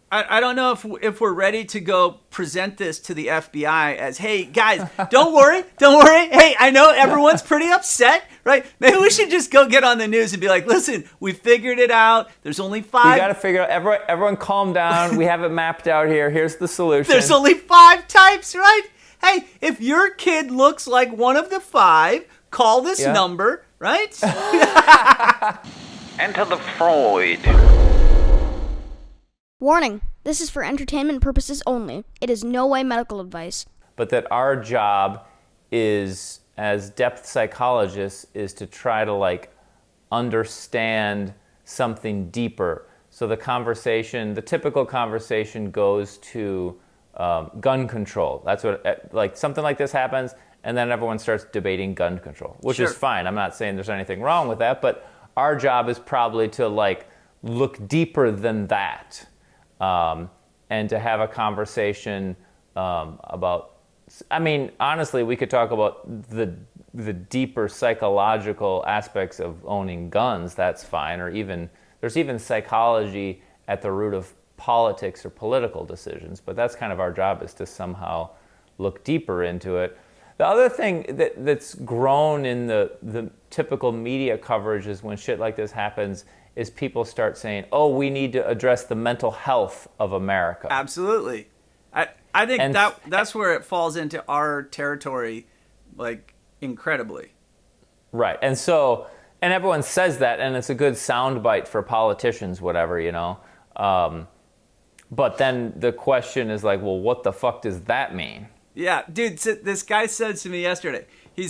I don't know if we're ready to go present this to the FBI as, hey, guys, don't worry. Hey, I know everyone's pretty upset, right? Maybe we should just go get on the news and be like, listen, we figured it out. There's only 5. We got to figure out, everyone calm down. We have it mapped out here. Here's the solution. There's only 5 types, right? Hey, if your kid looks like one of the 5, call this number, right? Enter the Freud. Warning, this is for entertainment purposes only. It is no way medical advice. But that our job is, as depth psychologists, is to try to understand something deeper. So the typical conversation goes to gun control. That's what, something like this happens, and then everyone starts debating gun control, which is fine. I'm not saying there's anything wrong with that, but our job is probably to look deeper than that. And to have a conversation about, honestly, we could talk about the deeper psychological aspects of owning guns. That's fine. Or there's even psychology at the root of politics or political decisions. But that's kind of our job, is to somehow look deeper into it. The other thing that's grown in the typical media coverage is when shit like this happens, is people start saying, oh, we need to address the mental health of America. Absolutely. I think that's where it falls into our territory, incredibly. Right. And everyone says that, and it's a good soundbite for politicians, whatever, but then the question is well, what the fuck does that mean? Yeah, dude, this guy said to me yesterday, he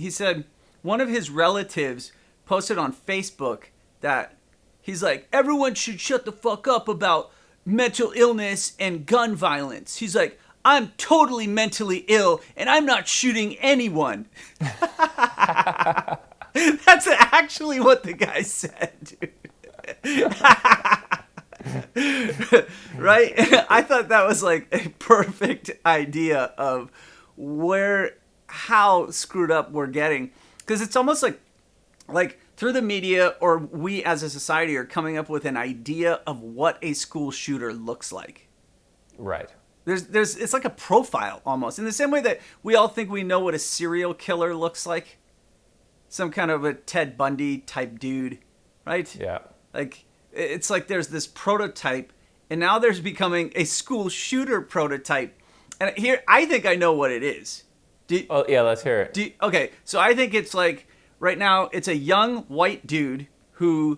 said one of his relatives posted on Facebook that he's like, everyone should shut the fuck up about mental illness and gun violence. He's like, I'm totally mentally ill and I'm not shooting anyone. That's actually what the guy said, dude. Right? I thought that was a perfect idea of how screwed up we're getting. Because it's almost like through the media, or we as a society are coming up with an idea of what a school shooter looks like. Right. It's like a profile almost, in the same way that we all think we know what a serial killer looks like. Some kind of a Ted Bundy type dude, right? Yeah. It's like there's this prototype, and now there's becoming a school shooter prototype. And here, I think I know what it is. Let's hear it. Okay, so I think it's right now, it's a young white dude who,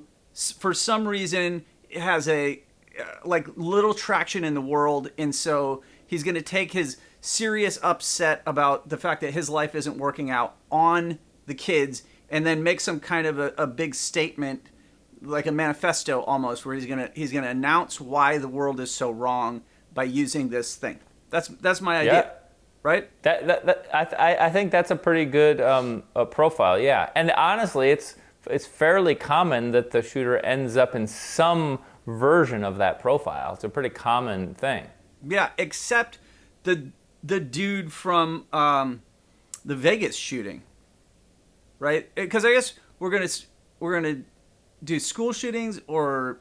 for some reason, has a little traction in the world, and so he's going to take his serious upset about the fact that his life isn't working out on the kids, and then make some kind of a big statement, like a manifesto almost, where he's gonna announce why the world is so wrong by using this thing. That's my idea. Yeah. Right? I think that's a pretty good profile, yeah. And honestly, it's fairly common that the shooter ends up in some version of that profile. It's a pretty common thing. Yeah, except the dude from the Vegas shooting, right? Because I guess we're gonna do school shootings or.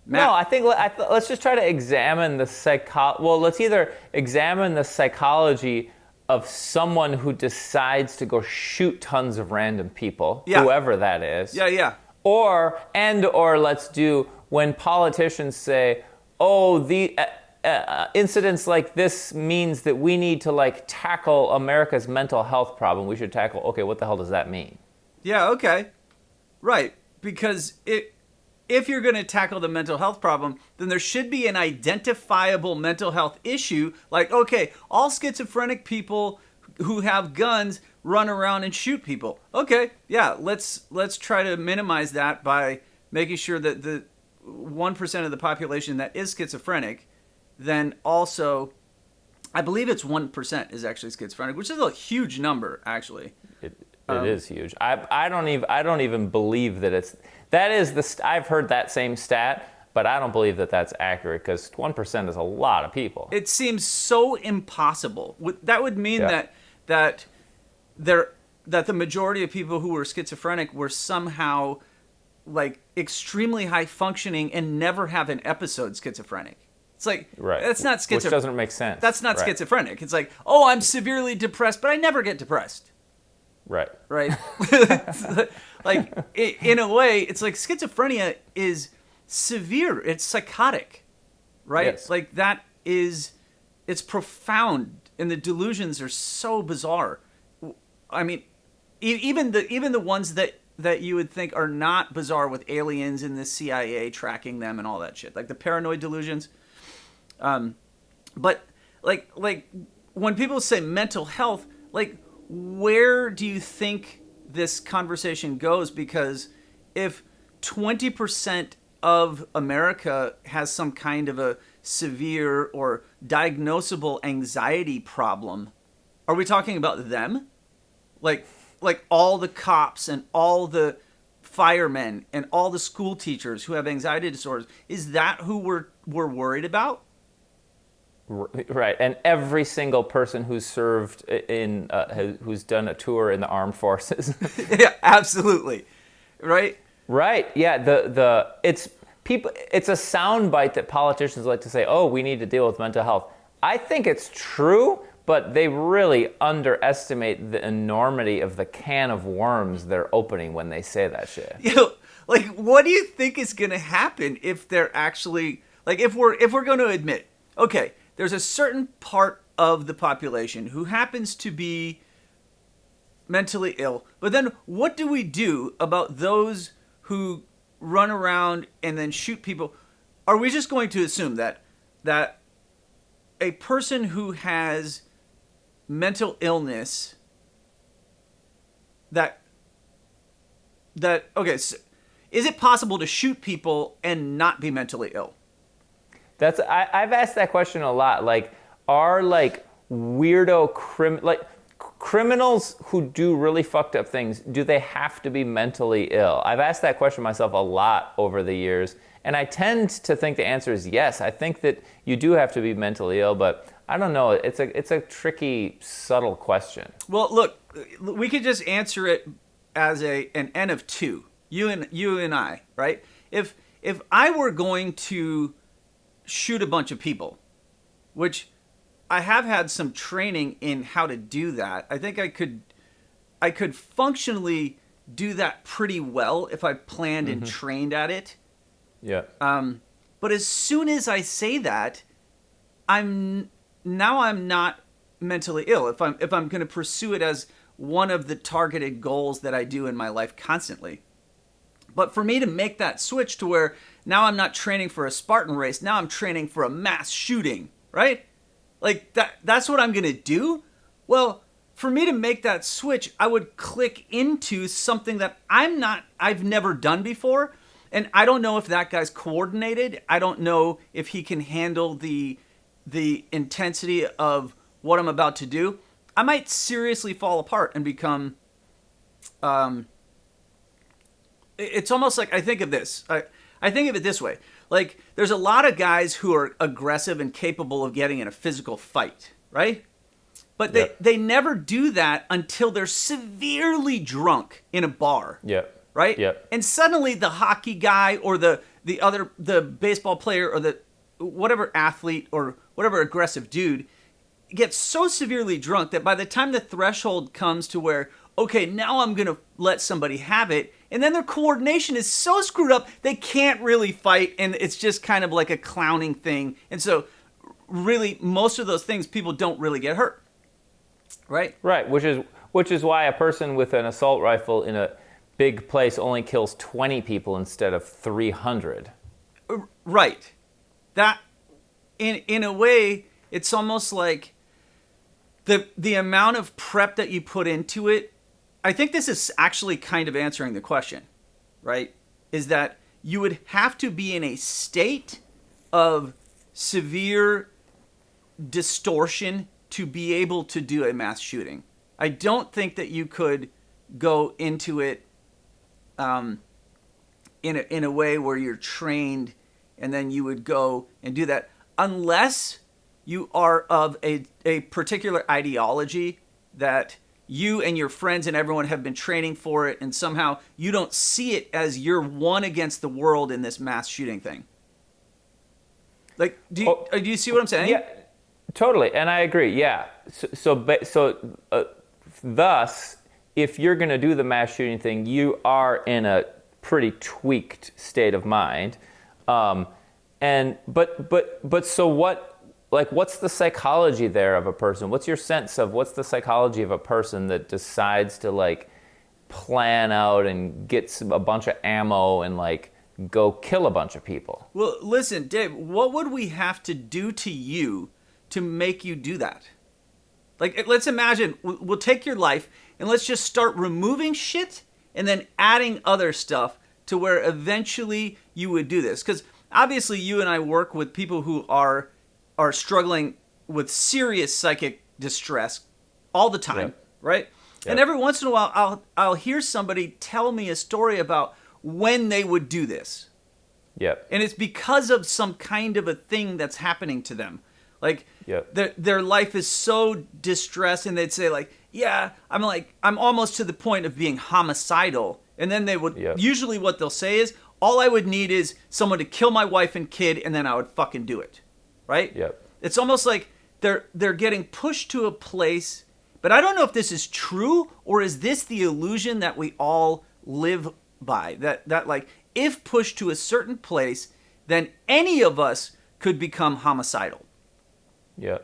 No, I think let's just try to examine let's either examine the psychology of someone who decides to go shoot tons of random people, whoever that is. Yeah. Or let's do when politicians say, oh, the incidents like this means that we need to tackle America's mental health problem. We should tackle, okay, what the hell does that mean? Yeah, okay. Right, because if you're going to tackle the mental health problem, then there should be an identifiable mental health issue. Okay, all schizophrenic people who have guns run around and shoot people. Okay, yeah, let's try to minimize that by making sure that the 1% of the population that is schizophrenic, then also, I believe it's 1% is actually schizophrenic, which is a huge number, actually. It is huge. I don't even believe that I've heard that same stat, but I don't believe that that's accurate, because 1% is a lot of people. It seems so impossible. That would mean that the majority of people who were schizophrenic were somehow like extremely high functioning and never have an episode schizophrenic. It's like, that's not schizophrenic. Which doesn't make sense. That's not schizophrenic. It's like, oh, I'm severely depressed, but I never get depressed. Right. Right. Like, in a way, it's like schizophrenia is severe. It's psychotic. Right? Yes. Like, it's profound, and the delusions are so bizarre. I mean, even the ones that you would think are not bizarre, with aliens and the CIA tracking them and all that shit, like the paranoid delusions. But like when people say mental health, like, where do you think this conversation goes? Because if 20% of America has some kind of a severe or diagnosable anxiety problem, are we talking about them? Like all the cops and all the firemen and all the school teachers who have anxiety disorders, is that who we're worried about? Right, and every single person who's served who's done a tour in the armed forces. Yeah, absolutely. Right? Right. Yeah, it's a soundbite that politicians like to say, "Oh, we need to deal with mental health." I think it's true, but they really underestimate the enormity of the can of worms they're opening when they say that shit. Like, what do you think is going to happen if they're actually, like, if we're going to admit, okay, there's a certain part of the population who happens to be mentally ill, but then what do we do about those who run around and then shoot people? Are we just going to assume that a person who has mental illness, that okay, so is it possible to shoot people and not be mentally ill? I've asked that question a lot. Like, are like weirdo criminals who do really fucked up things, do they have to be mentally ill? I've asked that question myself a lot over the years, and I tend to think the answer is yes. I think that you do have to be mentally ill, but I don't know. It's a tricky, subtle question. Well, look, we could just answer it as an N of two. You and I, right? If I were going to shoot a bunch of people, which I have had some training in how to do that. I think I could functionally do that pretty well if I planned and trained at it. Yeah. But as soon as I say that, I'm not mentally ill if I'm going to pursue it as one of the targeted goals that I do in my life constantly. But for me to make that switch to where now I'm not training for a Spartan race, now I'm training for a mass shooting, right? Like that's what I'm going to do? Well, for me to make that switch, I would click into something that I've never done before. And I don't know if that guy's coordinated. I don't know if he can handle the intensity of what I'm about to do. I might seriously fall apart and become, it's almost like, I think of this. I think of it this way. Like, there's a lot of guys who are aggressive and capable of getting in a physical fight, right? But they never do that until they're severely drunk in a bar. Yep. Right? Yep. And suddenly the hockey guy or the baseball player or the whatever athlete or whatever aggressive dude gets so severely drunk that by the time the threshold comes to where, okay, now I'm going to let somebody have it, and then their coordination is so screwed up they can't really fight, and it's just kind of like a clowning thing. And so really most of those things, people don't really get hurt. Right? Right, which is why a person with an assault rifle in a big place only kills 20 people instead of 300. Right. That, in a way, it's almost like the amount of prep that you put into it. I think this is actually kind of answering the question, right? Is that you would have to be in a state of severe distortion to be able to do a mass shooting. I don't think that you could go into it in a way where you're trained and then you would go and do that unless you are of a particular ideology that you and your friends and everyone have been training for it, and somehow you don't see it as you're one against the world in this mass shooting thing. Like, do you see what I'm saying? Yeah, totally, and I agree. Yeah. Thus, if you're going to do the mass shooting thing, you are in a pretty tweaked state of mind. So what? Like, what's the psychology there of a person? What's your sense of what's the psychology of a person that decides to like plan out and get a bunch of ammo and like go kill a bunch of people? Well, listen, Dave, what would we have to do to you to make you do that? Like, let's imagine we'll take your life and let's just start removing shit and then adding other stuff to where eventually you would do this. Because obviously you and I work with people who are struggling with serious psychic distress all the time, Yep. right? Yep. And every once in a while, I'll hear somebody tell me a story about when they would do this. Yep. And it's because of some kind of a thing that's happening to them. Like, Yep. their life is so distressed, and they'd say, like, yeah, I'm almost to the point of being homicidal. And then they would, Yep. usually what they'll say is, all I would need is someone to kill my wife and kid, and then I would fucking do it. Right? Yep. It's almost like they're getting pushed to a place, but I don't know if this is true, or is this the illusion that we all live by? That like, if pushed to a certain place, then any of us could become homicidal. Yeah.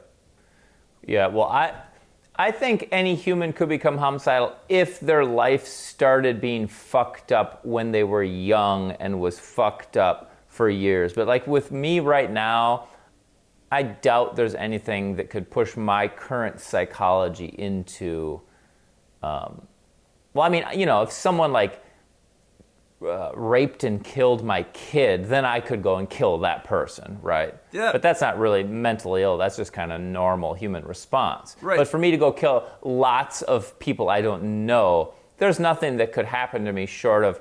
Yeah. Well, I think any human could become homicidal if their life started being fucked up when they were young and was fucked up for years. But like with me right now, I doubt there's anything that could push my current psychology into, well, I mean, you know, if someone like raped and killed my kid, then I could go and kill that person, right? Yeah. But that's not really mentally ill. That's just kind of normal human response. Right. But for me to go kill lots of people I don't know, there's nothing that could happen to me short of,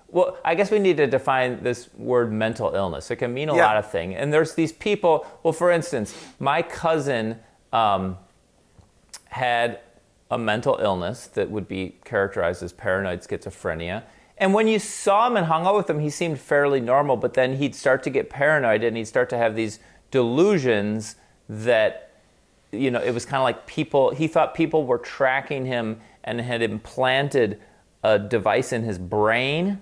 well, I guess we need to define this word mental illness. It can mean a lot of things. And there's these people, well, for instance, my cousin had a mental illness that would be characterized as paranoid schizophrenia. And when you saw him and hung out with him, he seemed fairly normal, but then he'd start to get paranoid and he'd start to have these delusions that, you know, it was kind of like he thought people were tracking him and had implanted a device in his brain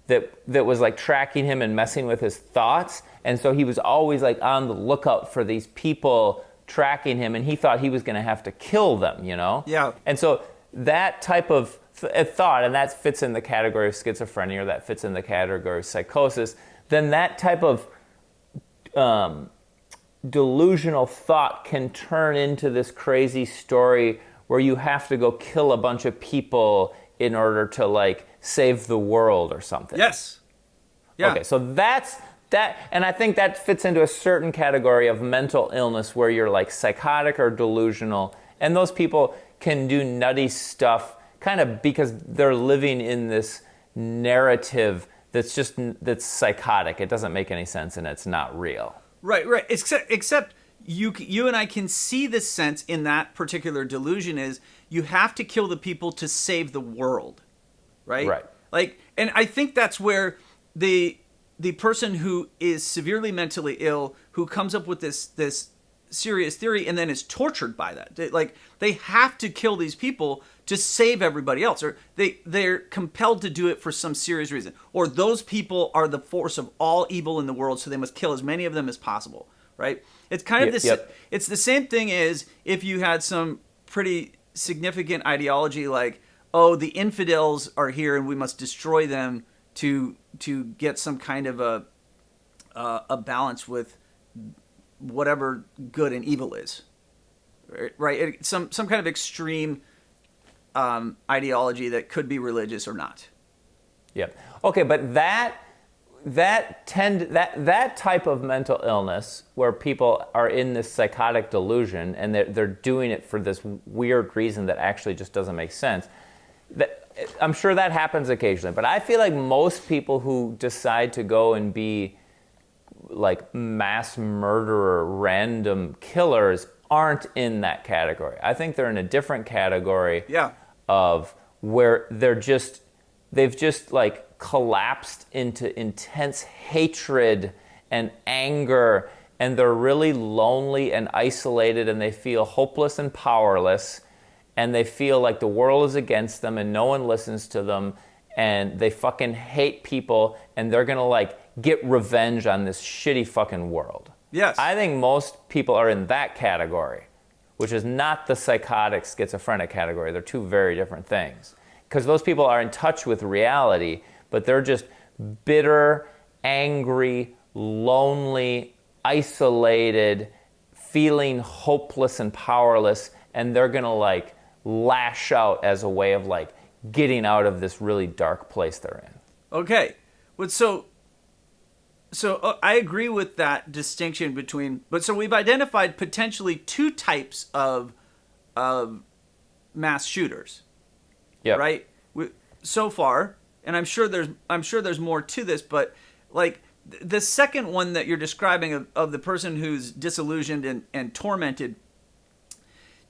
that was like tracking him and messing with his thoughts. And so he was always like on the lookout for these people tracking him, and he thought he was going to have to kill them, you know? Yeah. And so that type of thought, and that fits in the category of schizophrenia, or that fits in the category of psychosis, then that type of delusional thought can turn into this crazy story where you have to go kill a bunch of people in order to like save the world or something. Yes. Yeah. Okay, so that's that, and I think that fits into a certain category of mental illness where you're like psychotic or delusional, and those people can do nutty stuff kind of because they're living in this narrative that's psychotic. It doesn't make any sense and it's not real. Right. Except you and I can see the sense in that particular delusion is you have to kill the people to save the world, right? Right. Like, and I think that's where the person who is severely mentally ill, who comes up with this serious theory and then is tortured by that. They have to kill these people to save everybody else, or they're compelled to do it for some serious reason, or those people are the force of all evil in the world, so they must kill as many of them as possible, right? It's kind of this. Yep. It's the same thing as if you had some pretty significant ideology like, oh, the infidels are here and we must destroy them to get some kind of a balance with whatever good and evil is, right? Some kind of extreme ideology that could be religious or not. Yeah. Okay, but that type of mental illness where people are in this psychotic delusion and they're doing it for this weird reason that actually just doesn't make sense. I'm sure that happens occasionally, but I feel like most people who decide to go and be like mass murderer, random killers aren't in that category. I think they're in a different category Yeah. of where they've just like collapsed into intense hatred and anger, and they're really lonely and isolated, and they feel hopeless and powerless, and they feel like the world is against them and no one listens to them, and they fucking hate people, and they're gonna like get revenge on this shitty fucking world. Yes. I think most people are in that category, which is not the psychotic schizophrenic category. They're two very different things. Because those people are in touch with reality, but they're just bitter, angry, lonely, isolated, feeling hopeless and powerless, and they're gonna like lash out as a way of like getting out of this really dark place they're in. Okay. But so I agree with that distinction between, but so we've identified potentially two types of mass shooters. Yeah. Right? So far, and I'm sure there's more to this, but like the second one that you're describing of the person who's disillusioned and tormented,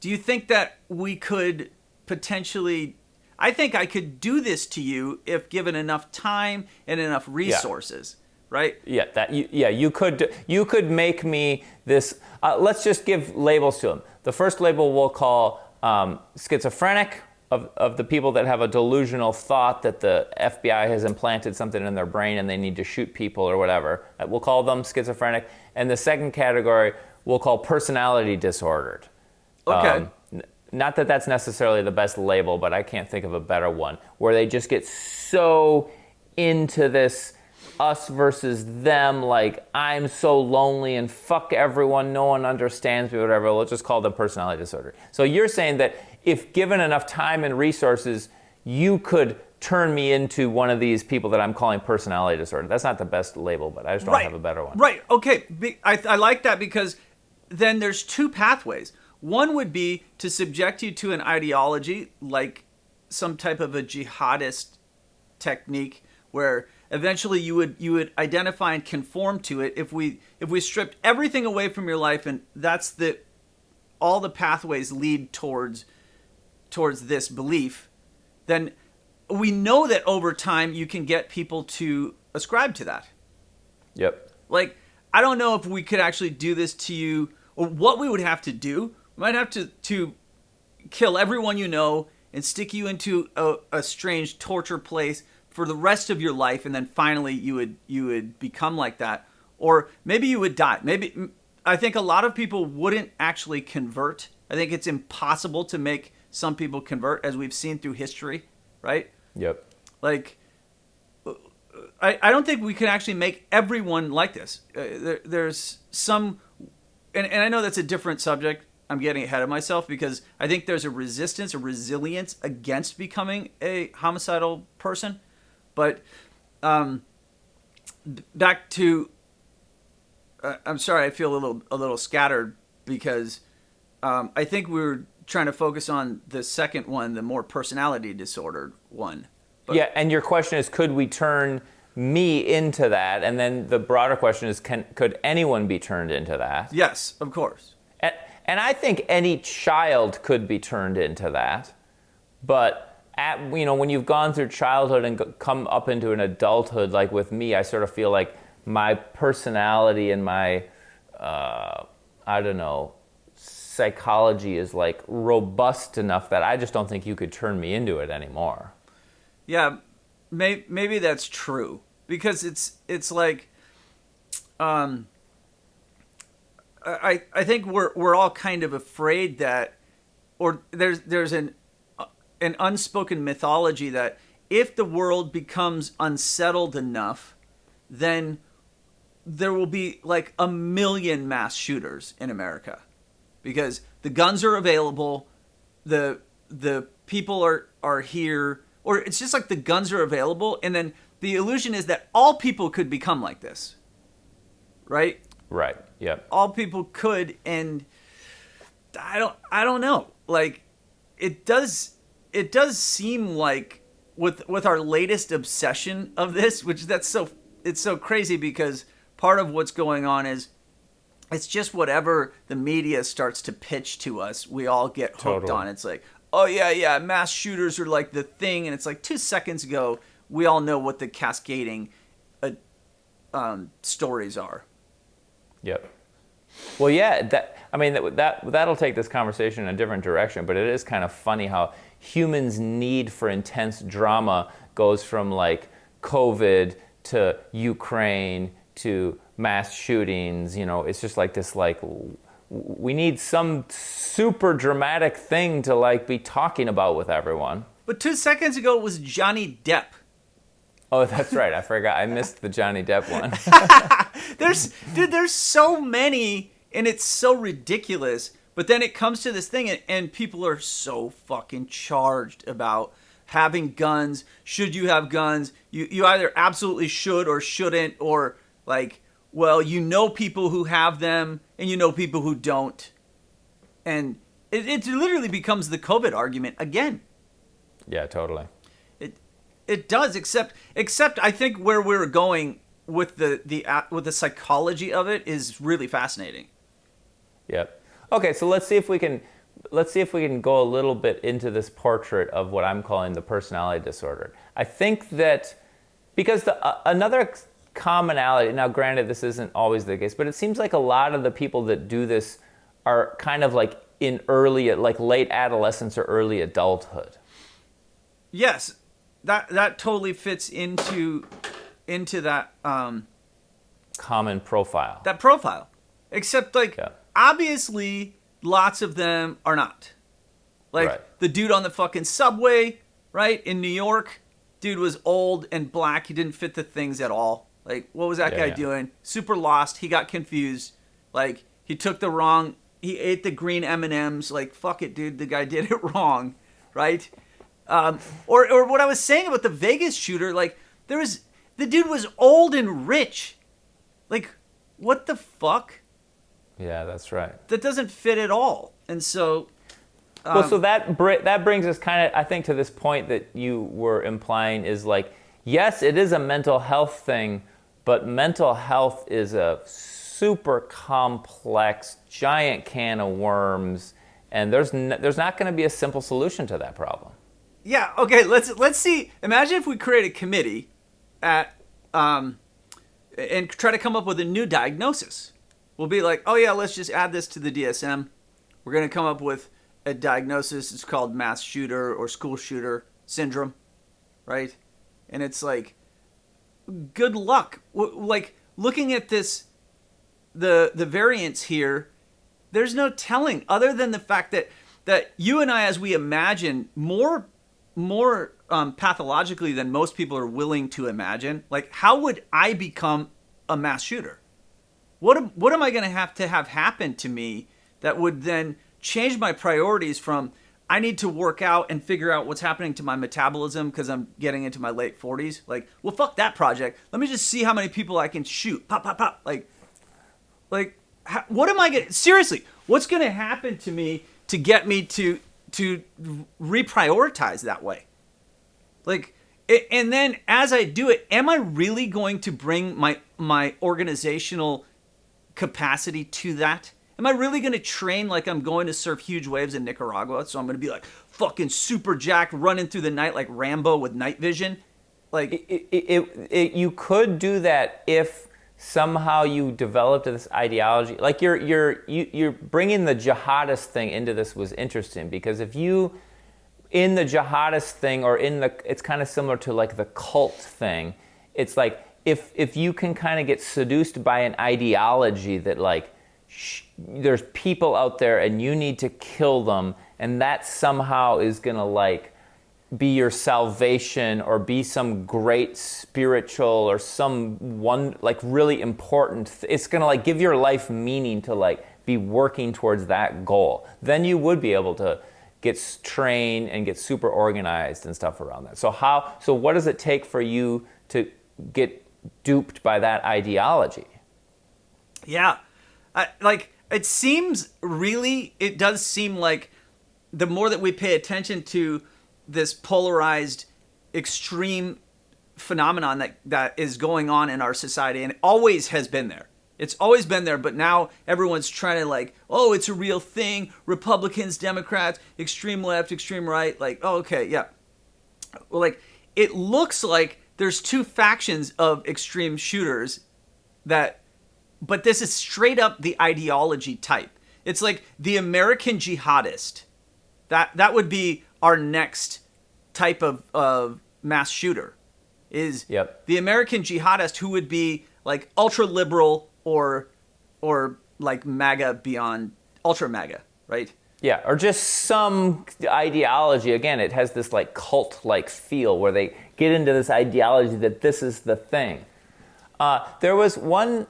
do you think that we could potentially, I think I could do this to you if given enough time and enough resources, right? Yeah, you could make me this, let's just give labels to them. The first label we'll call schizophrenic, of the people that have a delusional thought that the FBI has implanted something in their brain and they need to shoot people or whatever. We'll call them schizophrenic. And the second category we'll call personality disordered. Okay. Not that that's necessarily the best label, but I can't think of a better one, where they just get so into this us versus them, like I'm so lonely and fuck everyone, no one understands me, whatever. Let's just call them personality disorder. So you're saying that if given enough time and resources, you could turn me into one of these people that I'm calling personality disorder. That's not the best label, but I just don't have a better one. Right. Okay. I like that, because then there's two pathways. One would be to subject you to an ideology, like some type of a jihadist technique, where eventually you would identify and conform to it. If we stripped everything away from your life, and that's all the pathways lead towards this belief, then we know that over time you can get people to ascribe to that. Yep. Like, I don't know if we could actually do this to you, or what we would have to do. We might have to kill everyone you know and stick you into a strange torture place for the rest of your life, and then finally you would become like that. Or maybe you would die. Maybe, I think a lot of people wouldn't actually convert. I think it's impossible to make some people convert, as we've seen through history, right? Yep. Like, I don't think we can actually make everyone like this. There's some, and I know that's a different subject. I'm getting ahead of myself, because I think there's a resistance, a resilience against becoming a homicidal person. But back to, I'm sorry, I feel a little scattered, because I think we were trying to focus on the second one, the more personality disordered one. But, yeah, and your question is, could we turn me into that? And then the broader question is, could anyone be turned into that? Yes, of course. And I think any child could be turned into that. But when you've gone through childhood and come up into an adulthood, like with me, I sort of feel like my personality and my, psychology is like robust enough that I just don't think you could turn me into it anymore. Yeah, maybe that's true, because it's like, I think we're all kind of afraid that, or there's an unspoken mythology that if the world becomes unsettled enough, then there will be like 1 million mass shooters in America, because the guns are available, the people are here, or it's just like the guns are available, and then the illusion is that all people could become like this, right? Right. Yep. All people could, and I don't know. Like, it does seem like with our latest obsession of this, which it's so crazy, because part of what's going on is it's just whatever the media starts to pitch to us, we all get hooked Totally. on. It's like, oh yeah, mass shooters are like the thing, and it's like 2 seconds ago, we all know what the cascading stories are. Yep. Well, yeah, that'll take this conversation in a different direction, but it is kind of funny how humans' need for intense drama goes from like COVID to Ukraine to mass shootings. You know, it's just like this, like, we need some super dramatic thing to like be talking about with everyone. But 2 seconds ago, it was Johnny Depp. Oh, that's right. I forgot. I missed the Johnny Depp one. There's so many, and it's so ridiculous. But then it comes to this thing, and people are so fucking charged about having guns. Should you have guns? You either absolutely should or shouldn't, or like, well, you know people who have them, and you know people who don't. And it literally becomes the COVID argument again. Yeah, totally. It does, except I think where we're going with the psychology of it is really fascinating. Yep. Okay, so let's see if we can go a little bit into this portrait of what I'm calling the personality disorder. I think that because another commonality, now granted this isn't always the case, but it seems like a lot of the people that do this are kind of like in late adolescence or early adulthood. Yes. That totally fits into that common profile. That profile. Except obviously lots of them are not. Like right. The dude on the fucking subway, right, in New York, dude was old and black. He didn't fit the things at all. Like, what was that guy doing? Super lost. He got confused. Like, he ate the green M&Ms. Like, fuck it, dude. The guy did it wrong, right? Or what I was saying about the Vegas shooter, like, the dude was old and rich. Like, what the fuck? Yeah, that's right. That doesn't fit at all. And so... so that brings us kind of, I think, to this point that you were implying is like, yes, it is a mental health thing, but mental health is a super complex, giant can of worms, and there's not going to be a simple solution to that problem. Yeah, okay, let's see. Imagine if we create a committee and try to come up with a new diagnosis. We'll be like, oh yeah, let's just add this to the DSM. We're going to come up with a diagnosis. It's called mass shooter or school shooter syndrome, right? And it's like, good luck. Like, looking at this, the variants here, there's no telling other than the fact that you and I, as we imagine, more pathologically than most people are willing to imagine. Like, how would I become a mass shooter? What am I going to have happen to me that would then change my priorities from I need to work out and figure out what's happening to my metabolism because I'm getting into my late 40s. Like, well, fuck that project. Let me just see how many people I can shoot. Pop, pop, pop. Like, what am I going to... Seriously, what's going to happen to me to get me to reprioritize that way? Like, and then as I do it, am I really going to bring my organizational capacity to that? Am I really going to train like I'm going to surf huge waves in Nicaragua? So I'm going to be like fucking super jacked, running through the night like Rambo with night vision? Like, you could do that if somehow you developed this ideology. Like you're bringing the jihadist thing into this was interesting, because if you, in the jihadist thing, or it's kind of similar to like the cult thing. It's like if you can kind of get seduced by an ideology that like there's people out there and you need to kill them, and that somehow is gonna like be your salvation or be some great spiritual or some one like really important it's gonna like give your life meaning to like be working towards that goal, then you would be able to get trained and get super organized and stuff around that. So what does it take for you to get duped by that ideology? Yeah. It does seem like the more that we pay attention to this polarized extreme phenomenon that is going on in our society, and it always has been there. It's always been there, but now everyone's trying to like, oh, it's a real thing. Republicans, Democrats, extreme left, extreme right. Like, oh, okay, yeah. Well, like, it looks like there's two factions of extreme shooters but this is straight up the ideology type. It's like the American jihadist. That would be our next type of mass shooter. Is the American jihadist who would be like ultra liberal or like MAGA beyond ultra MAGA, right? Yeah, or just some ideology. Again, it has this like cult-like feel where they get into this ideology that this is the thing. There was one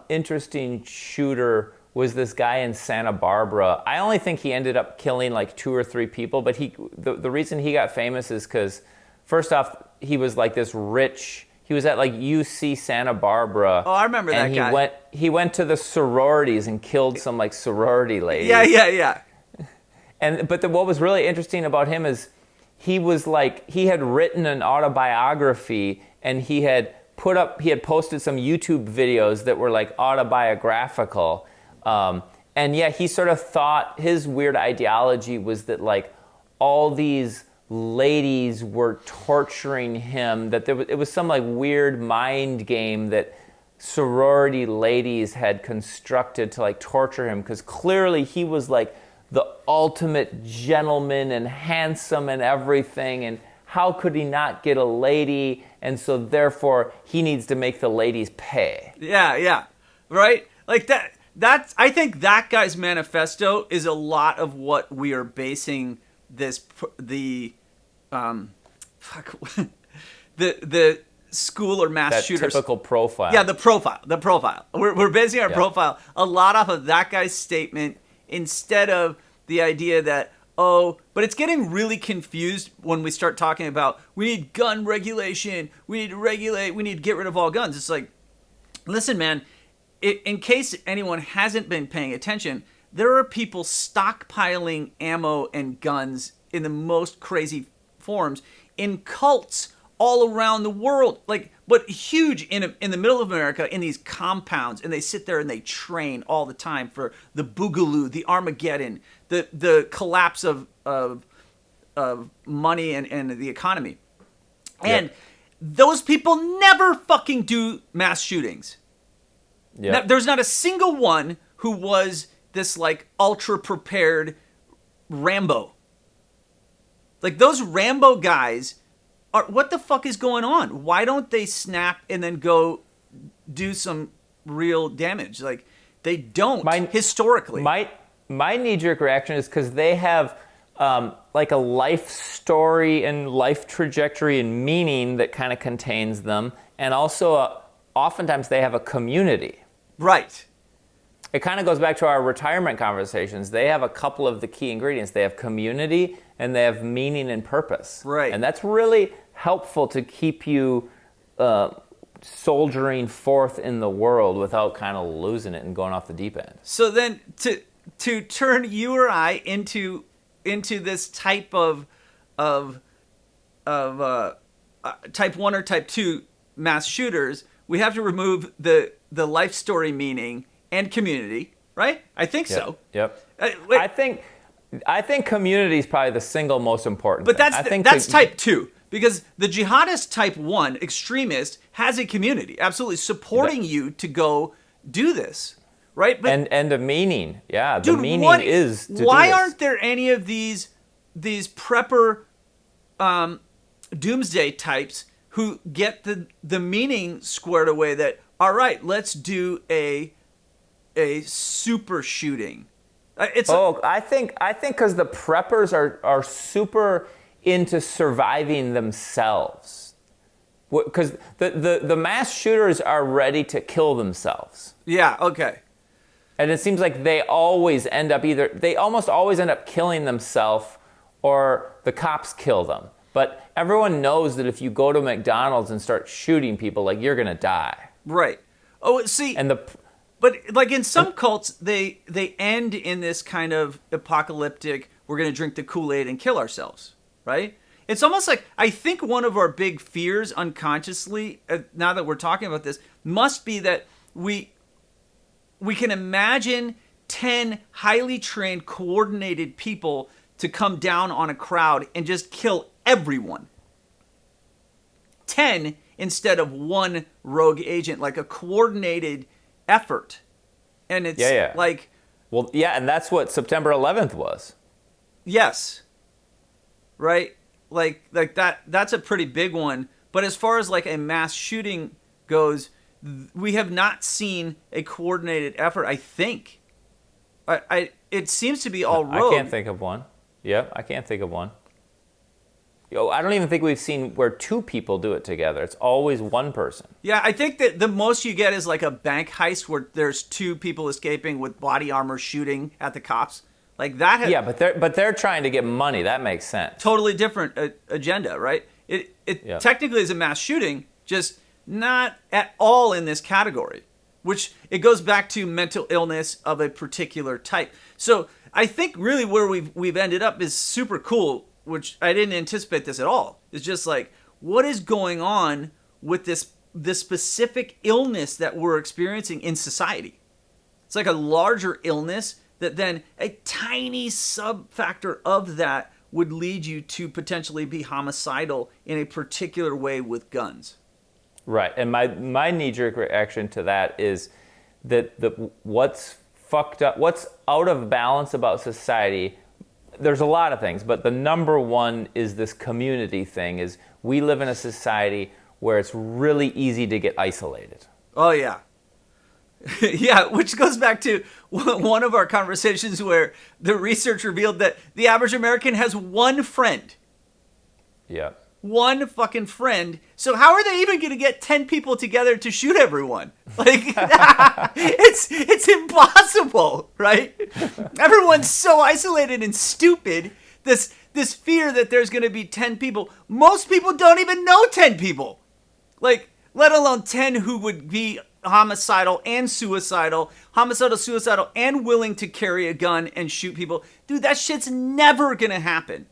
interesting shooter was this guy in Santa Barbara. I only think he ended up killing like 2 or 3 people, but the reason he got famous is because, first off, he was like this rich. He was at like UC Santa Barbara. Oh, I remember that guy. He went to the sororities and killed some like sorority ladies. Yeah. But what was really interesting about him is he had written an autobiography, and he had posted some YouTube videos that were like autobiographical. And yeah, he sort of thought his weird ideology was that like all these ladies were torturing him, that it was some like weird mind game that sorority ladies had constructed to like torture him, because clearly he was like the ultimate gentleman and handsome and everything, and how could he not get a lady? And so therefore he needs to make the ladies pay. Yeah. Right? Like that's I think that guy's manifesto is a lot of what we are basing the school or mass that shooters. Typical profile. Yeah, the profile. We're basing our profile a lot off of that guy's statement instead of the idea that, but it's getting really confused when we start talking about we need gun regulation, we need to regulate, we need to get rid of all guns. It's like, listen, man, in case anyone hasn't been paying attention, there are people stockpiling ammo and guns in the most crazy forms in cults all around the world, like, but huge in the middle of America in these compounds, and they sit there and they train all the time for the Boogaloo, the Armageddon, the collapse of money and the economy, and those people never fucking do mass shootings. Now, there's not a single one who was this like ultra prepared Rambo. Like those Rambo guys what the fuck is going on? Why don't they snap and then go do some real damage? Like they don't historically. My knee-jerk reaction is because they have like a life story and life trajectory and meaning that kind of contains them, and also oftentimes they have a community. Right. It kind of goes back to our retirement conversations. They have a couple of the key ingredients. They have community and they have meaning and purpose. Right. And that's really helpful to keep you soldiering forth in the world without kind of losing it and going off the deep end. So then to turn you or I into this type of type 1 or type 2 mass shooters, we have to remove the life story meaning and community, right? I think so. Yep. I think community is probably the single most important but thing. That's type 2, because the jihadist type 1 extremist has a community absolutely supporting you to go do this, right? But, and the meaning, the meaning is to why do this. aren't there any of these prepper doomsday types who get the meaning squared away that, all right, let's do a super shooting? I think because the preppers are super into surviving themselves, because the mass shooters are ready to kill themselves. Yeah. Okay. And it seems like they almost always end up killing themselves, or the cops kill them. But everyone knows that if you go to McDonald's and start shooting people, like, you're gonna die. Right. Oh, see. But like in some cults, they end in this kind of apocalyptic, we're going to drink the Kool-Aid and kill ourselves, right? It's almost like, I think one of our big fears unconsciously, now that we're talking about this, must be that we we can imagine 10 highly trained, coordinated people to come down on a crowd and just kill everyone. 10 instead of one rogue agent, like a coordinated effort. And it's like... Well, yeah, and that's what September 11th was. Yes. Right? Like that's a pretty big one. But as far as like a mass shooting goes, we have not seen a coordinated effort, I think. It seems to be all rogue. I can't think of one. Yeah, I can't think of one. I don't even think we've seen where two people do it together. It's always one person. Yeah, I think that the most you get is like a bank heist where there's two people escaping with body armor shooting at the cops. Like that. Yeah, but they're trying to get money. That makes sense. Totally different agenda, right? It technically is a mass shooting, just not at all in this category, which it goes back to mental illness of a particular type. So I think really where we've ended up is super cool, which I didn't anticipate this at all. It's just like, what is going on with this specific illness that we're experiencing in society? It's like a larger illness that then a tiny sub-factor of that would lead you to potentially be homicidal in a particular way with guns. Right, and my knee-jerk reaction to that is that what's fucked up, what's out of balance about society, there's a lot of things, but the number one is this community thing, is we live in a society where it's really easy to get isolated. Oh, yeah. Yeah, which goes back to one of our conversations where the research revealed that the average American has one friend. Yeah. One fucking friend. So how are they even going to get 10 people together to shoot everyone? Like, it's impossible, right? Everyone's so isolated and stupid. This fear that there's going to be 10 people. Most people don't even know 10 people. Like, let alone 10 who would be homicidal, suicidal, and willing to carry a gun and shoot people. Dude, that shit's never going to happen.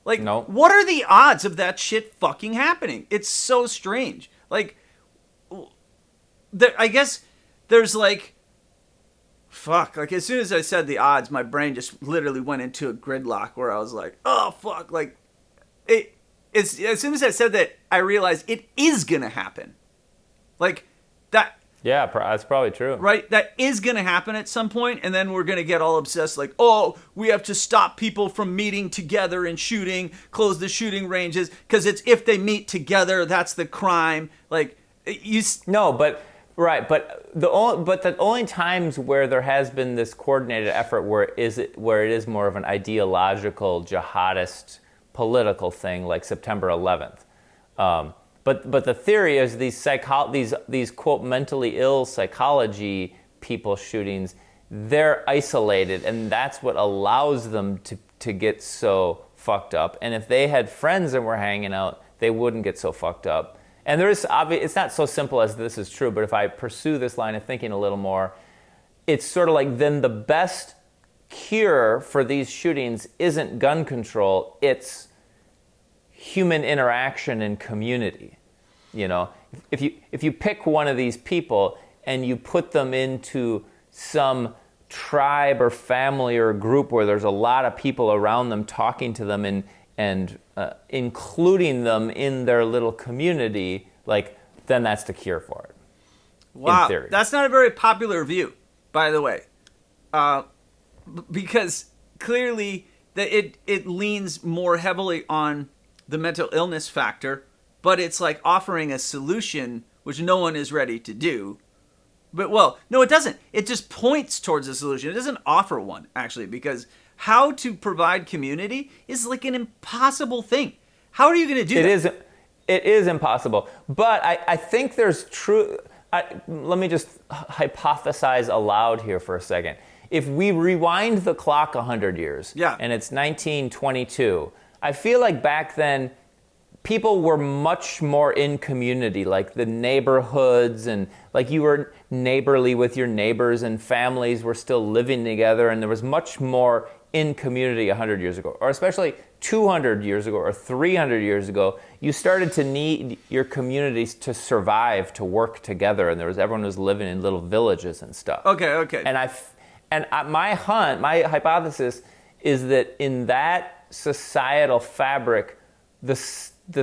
Like, no. What are the odds of that shit fucking happening? It's so strange. Like, I guess there's like, fuck. Like, as soon as I said the odds, my brain just literally went into a gridlock where I was like, oh, fuck. Like, it's as soon as I said that, I realized it is going to happen. Like, that. Yeah, that's probably true. Right? That is going to happen at some point, and then we're going to get all obsessed like, oh, we have to stop people from meeting together and shooting, close the shooting ranges, because it's if they meet together, that's the crime. Like, No, but the only times where there has been this coordinated effort where it is more of an ideological, jihadist, political thing, like September 11th. But the theory is these quote mentally ill psychology people shootings, they're isolated, and that's what allows them to get so fucked up. And if they had friends and were hanging out, they wouldn't get so fucked up. And it's not so simple as this is true, but if I pursue this line of thinking a little more, it's sort of like then the best cure for these shootings isn't gun control, it's human interaction and community. You know, if you pick one of these people and you put them into some tribe or family or group where there's a lot of people around them talking to them and including them in their little community, like, then that's the cure for it. Wow, in theory. That's not a very popular view, by the way, because clearly it leans more heavily on the mental illness factor, but it's like offering a solution which no one is ready to do. But, well, no, it doesn't. It just points towards a solution. It doesn't offer one, actually, because how to provide community is like an impossible thing. How are you going to do that? It is impossible. But I think there's true... let me just hypothesize aloud here for a second. If we rewind the clock 100 years, yeah, and it's 1922, I feel like back then people were much more in community, like the neighborhoods, and like you were neighborly with your neighbors, and families were still living together, and there was much more in community 100 years ago, or especially 200 years ago or 300 years ago. You started to need your communities to survive, to work together, and everyone was living in little villages and stuff. Okay. My hypothesis is that in that societal fabric, the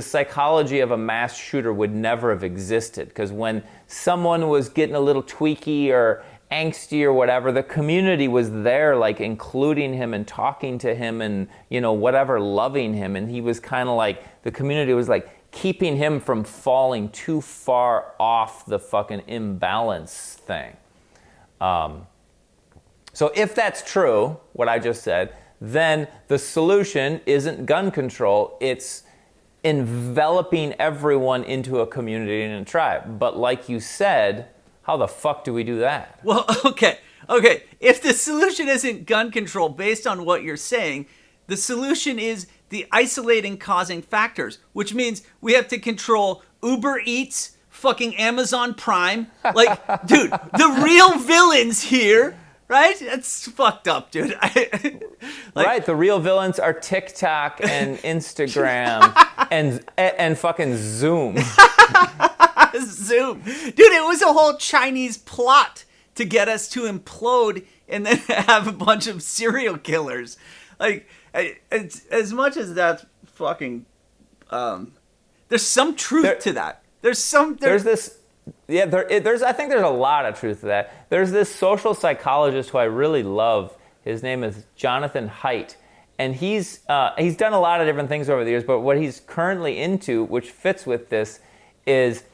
psychology of a mass shooter would never have existed, because when someone was getting a little tweaky or angsty or whatever, the community was there, like including him and talking to him and, whatever, loving him. And he was kind of like, the community was like keeping him from falling too far off the fucking imbalance thing. So if that's true, what I just said, then the solution isn't gun control, it's enveloping everyone into a community and a tribe. But like you said, how the fuck do we do that? Well, okay. If the solution isn't gun control, based on what you're saying, the solution is the isolating causing factors, which means we have to control Uber Eats, fucking Amazon Prime. Like, dude, the real villains here, right? That's fucked up, dude. Right, the real villains are TikTok and Instagram and fucking Zoom. Zoom. Dude, it was a whole Chinese plot to get us to implode and then have a bunch of serial killers. Like, it's, as much as that's fucking... there's some truth to that. There's this... Yeah, I think there's a lot of truth to that. There's this social psychologist who I really love. His name is Jonathan Haidt. And he's done a lot of different things over the years, but what he's currently into, which fits with this, is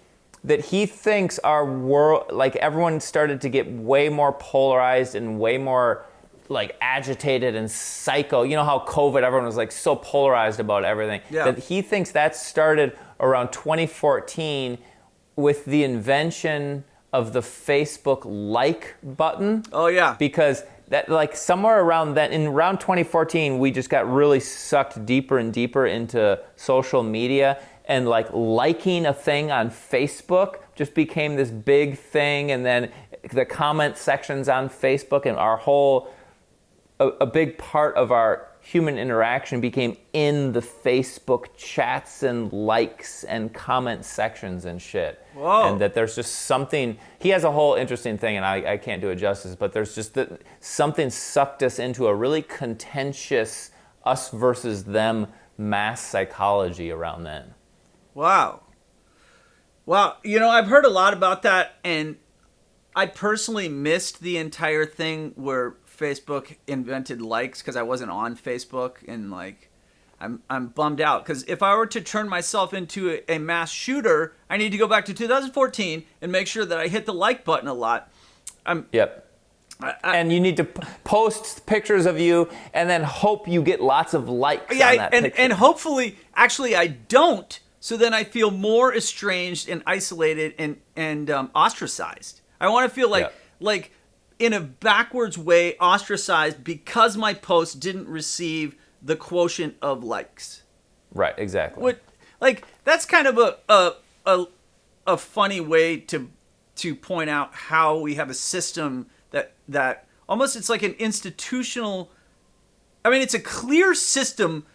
that he thinks our world, like everyone started to get way more polarized and way more like agitated and psycho. You know how COVID, everyone was like so polarized about everything. Yeah. That he thinks that started around 2014 with the invention of the Facebook like button. Oh yeah. Because that, like, somewhere around that, in around 2014, we just got really sucked deeper and deeper into social media, and like liking a thing on Facebook just became this big thing, and then the comment sections on Facebook and a big part of our human interaction became in the Facebook chats and likes and comment sections and shit. Whoa. And that there's just something, he has a whole interesting thing, and I can't do it justice, but there's just something sucked us into a really contentious us versus them mass psychology around then. Wow. I've heard a lot about that, and I personally missed the entire thing where Facebook invented likes, because I wasn't on Facebook, and like I'm bummed out, because if I were to turn myself into a mass shooter, I need to go back to 2014 and make sure that I hit the like button a lot. Yep. And you need to post pictures of you and then hope you get lots of likes on that picture. And hopefully, actually I don't, so then I feel more estranged and isolated and ostracized. I want to feel like in a backwards way ostracized because my post didn't receive the quotient of likes. Right, exactly. That's kind of a funny way to point out how we have a system that almost, it's like an institutional, I mean, it's a clear system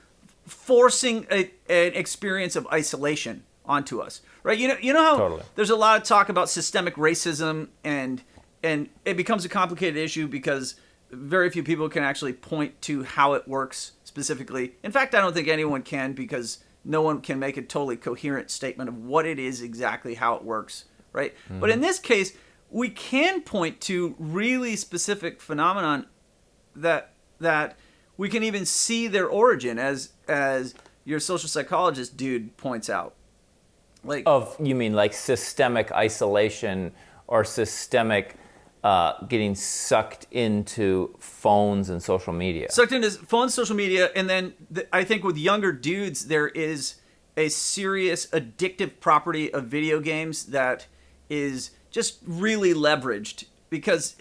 forcing an experience of isolation onto us, right? You know how Totally. There's a lot of talk about systemic racism, and it becomes a complicated issue because very few people can actually point to how it works specifically. In fact, I don't think anyone can, because no one can make a totally coherent statement of what it is exactly, how it works, right? Mm-hmm. But in this case, we can point to really specific phenomenon that we can even see their origin, as your social psychologist dude points out. You mean like systemic isolation or systemic getting sucked into phones and social media? Sucked into phones, social media, and then I think with younger dudes, there is a serious addictive property of video games that is just really leveraged because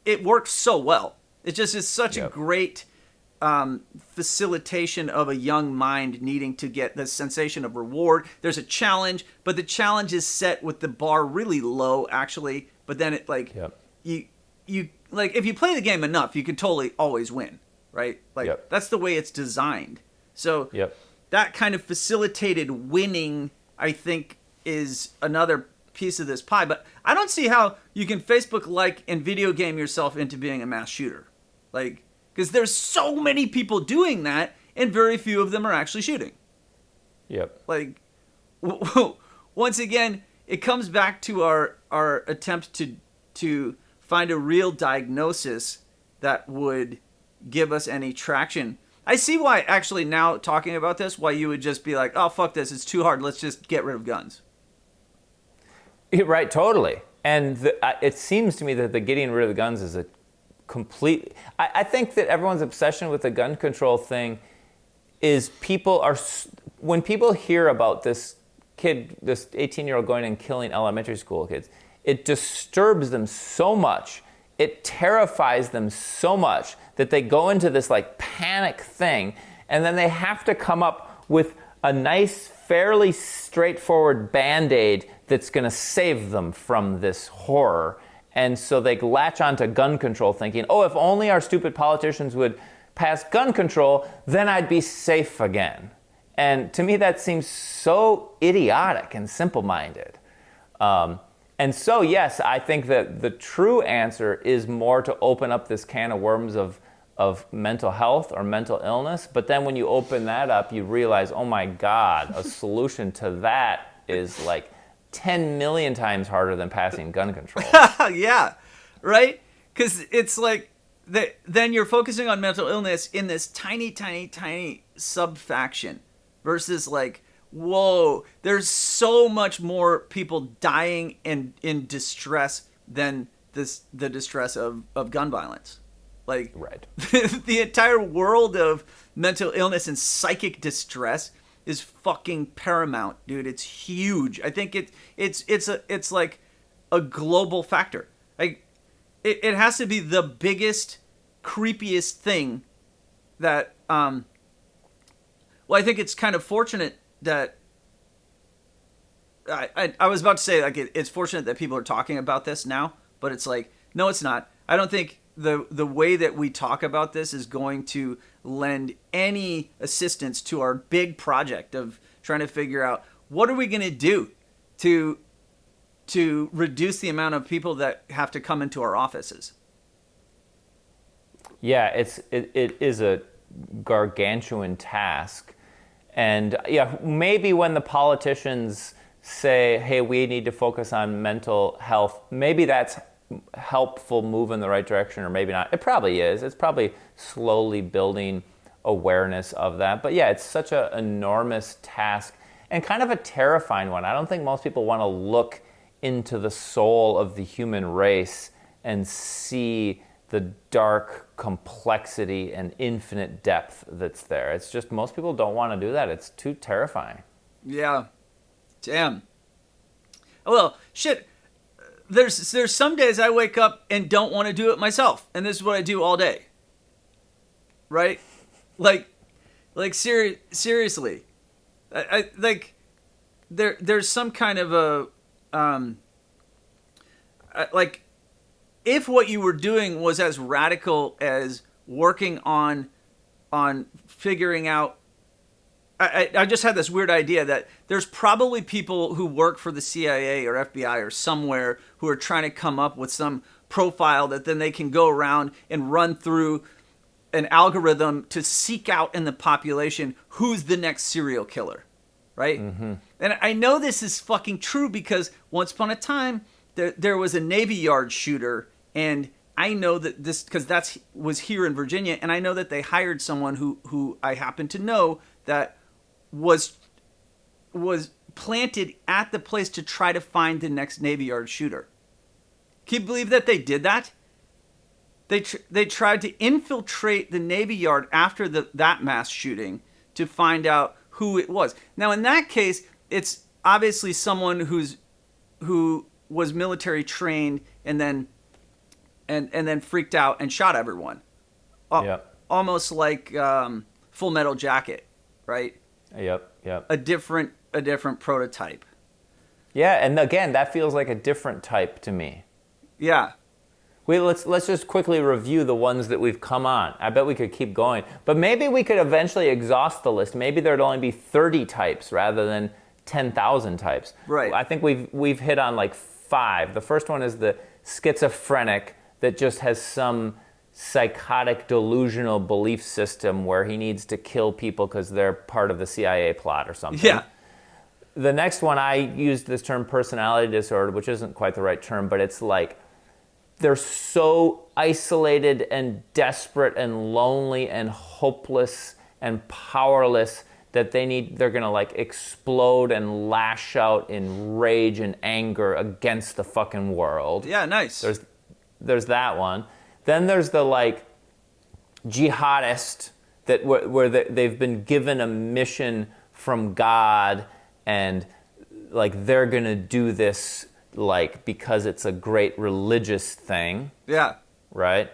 it works so well. It just is such a great facilitation of a young mind needing to get the sensation of reward. There's a challenge, but the challenge is set with the bar really low, actually. But then it like you like if you play the game enough, you can totally always win, right? Like that's the way it's designed. So that kind of facilitated winning, I think, is another piece of this pie. But I don't see how you can Facebook like and video game yourself into being a mass shooter, like. Because there's so many people doing that, and very few of them are actually shooting. Like, once again, it comes back to our attempt to find a real diagnosis that would give us any traction. I see why, actually, now talking about this, why you would just be like, oh, fuck this, it's too hard, let's just get rid of guns. Right, totally. And it seems to me that the getting rid of the guns is a complete. I think that everyone's obsession with the gun control thing is when people hear about this kid, this 18-year-old going and killing elementary school kids, it disturbs them so much, it terrifies them so much that they go into this like panic thing, and then they have to come up with a nice, fairly straightforward Band-Aid that's going to save them from this horror. And so they latch onto gun control thinking, oh, if only our stupid politicians would pass gun control, then I'd be safe again. And to me, that seems so idiotic and simple-minded. And so, yes, I think that the true answer is more to open up this can of worms of mental health or mental illness. But then when you open that up, you realize, oh my God, a solution to that is like 10 million times harder than passing gun control. Yeah, right? Because it's like, then you're focusing on mental illness in this tiny, tiny, tiny sub-faction versus like, whoa, there's so much more people dying in distress than the distress of gun violence. Like, right. The entire world of mental illness and psychic distress is fucking paramount, dude. It's huge. I think it's like a global factor. Like it has to be the biggest, creepiest thing that well, I think it's kind of fortunate that I was about to say like it's fortunate that people are talking about this now, but it's like no, it's not. I don't think the way that we talk about this is going to lend any assistance to our big project of trying to figure out what are we going to do to reduce the amount of people that have to come into our offices. Yeah, it is a gargantuan task. And yeah, maybe when the politicians say, hey, we need to focus on mental health, maybe that's helpful move in the right direction, or maybe not. It probably is. It's probably slowly building awareness of that. But yeah, it's such an enormous task and kind of a terrifying one. I don't think most people want to look into the soul of the human race and see the dark complexity and infinite depth that's there. It's just most people don't want to do that. It's too terrifying. Yeah. Damn. Well, shit. There's some days I wake up and don't want to do it myself, and this is what I do all day. Right? Like seriously. I like there's some kind of a like if what you were doing was as radical as working on figuring out. I just had this weird idea that there's probably people who work for the CIA or FBI or somewhere who are trying to come up with some profile that then they can go around and run through an algorithm to seek out in the population who's the next serial killer, right? Mm-hmm. And I know this is fucking true because once upon a time there was a Navy Yard shooter, and I know that this because was here in Virginia, and I know that they hired someone who I happen to know that was planted at the place to try to find the next Navy Yard shooter. Can you believe that they did that? They tried to infiltrate the Navy Yard after that mass shooting to find out who it was. Now, in that case, it's obviously someone who was military trained and then freaked out and shot everyone. Yeah. almost like Full Metal Jacket, right? Yep. A different prototype. Yeah, and again, that feels like a different type to me. Yeah. Let's just quickly review the ones that we've come on. I bet we could keep going, but maybe we could eventually exhaust the list. Maybe there'd only be 30 types rather than 10,000 types. Right. I think we've hit on like 5. The first one is the schizophrenic that just has some psychotic delusional belief system where he needs to kill people because they're part of the CIA plot or something. Yeah. The next one, I used this term personality disorder, which isn't quite the right term, but it's like they're so isolated and desperate and lonely and hopeless and powerless that they're going to like explode and lash out in rage and anger against the fucking world. Yeah, nice. There's that one. Then there's the like jihadist that where they've been given a mission from God and like they're going to do this like because it's a great religious thing. Yeah. Right?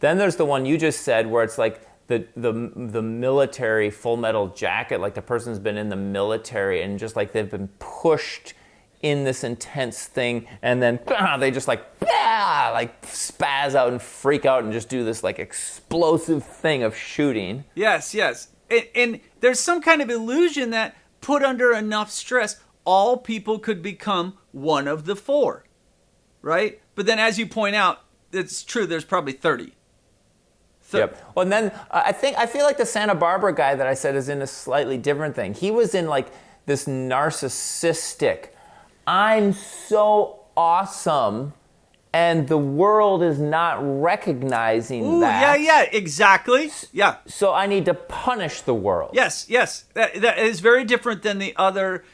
Then there's the one you just said where it's like the military Full Metal Jacket, like the person's been in the military and just like they've been pushed in this intense thing and then they just like spaz out and freak out and just do this like explosive thing of shooting. Yes. And there's some kind of illusion that put under enough stress, all people could become one of the 4, right? But then as you point out, it's true, there's probably 30. Yep. Well, and then I feel like the Santa Barbara guy that I said is in a slightly different thing. He was in like this narcissistic, I'm so awesome, and the world is not recognizing that. Yeah, exactly. Yeah. So I need to punish the world. Yes. That is very different than the other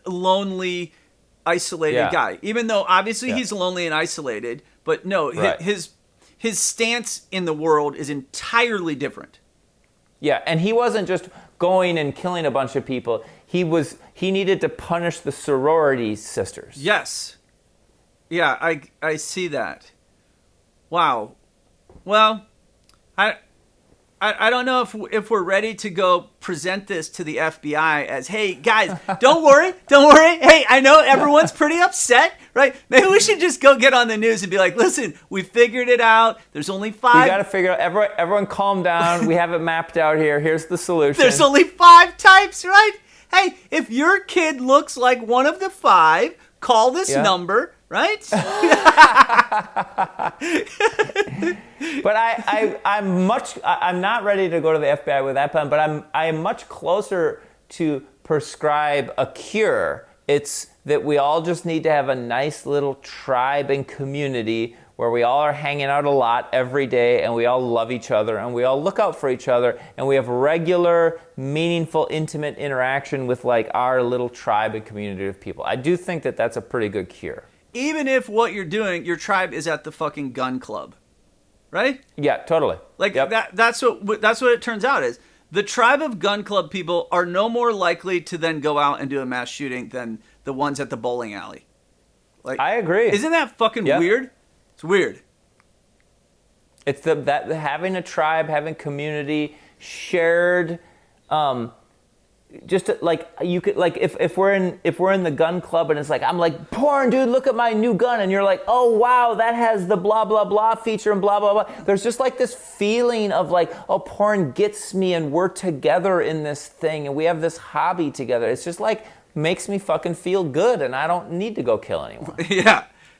lonely, isolated guy. Even though obviously he's lonely and isolated, but no, right. his stance in the world is entirely different. Yeah, and he wasn't just going and killing a bunch of people. He needed to punish the sorority sisters. Yes. Yeah, I see that. Wow. Well, I don't know if we're ready to go present this to the FBI as, hey, guys, don't worry. Hey, I know everyone's pretty upset, right? Maybe we should just go get on the news and be like, listen, we figured it out. There's only 5. We got to figure out, everyone calm down. We have it mapped out here. Here's the solution. There's only 5 types, right? Hey, if your kid looks like one of the 5, call this number, right? But I'm not ready to go to the FBI with that plan, but I am much closer to prescribe a cure. It's that we all just need to have a nice little tribe and community where we all are hanging out a lot every day and we all love each other and we all look out for each other and we have regular, meaningful, intimate interaction with like our little tribe and community of people. I do think that that's a pretty good cure. Even if what you're doing, your tribe is at the fucking gun club, right? Yeah, totally. Like that's what it turns out is. The tribe of gun club people are no more likely to then go out and do a mass shooting than the ones at the bowling alley. Like, I agree. Isn't that fucking weird? It's weird. It's that having a tribe, having community, shared, just like you could like if we're in the gun club and it's like I'm like porn, dude, look at my new gun, and you're like, oh wow, that has the blah blah blah feature and blah blah blah. There's just like this feeling of like, oh, porn gets me and we're together in this thing and we have this hobby together. It's just like makes me fucking feel good and I don't need to go kill anyone.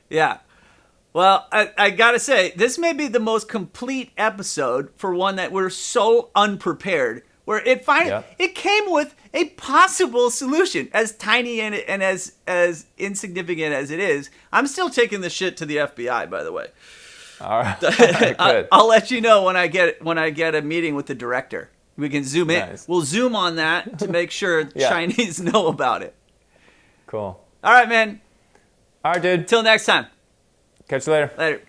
Yeah. Well, I gotta say, this may be the most complete episode for one that we're so unprepared, where it came with a possible solution, as tiny and as insignificant as it is. I'm still taking the shit to the FBI, by the way. All right, good. I'll let you know when I get a meeting with the director. We can zoom in. Nice. We'll zoom on that to make sure Chinese know about it. Cool. All right, man. All right, dude. Till next time. Catch you later. Later.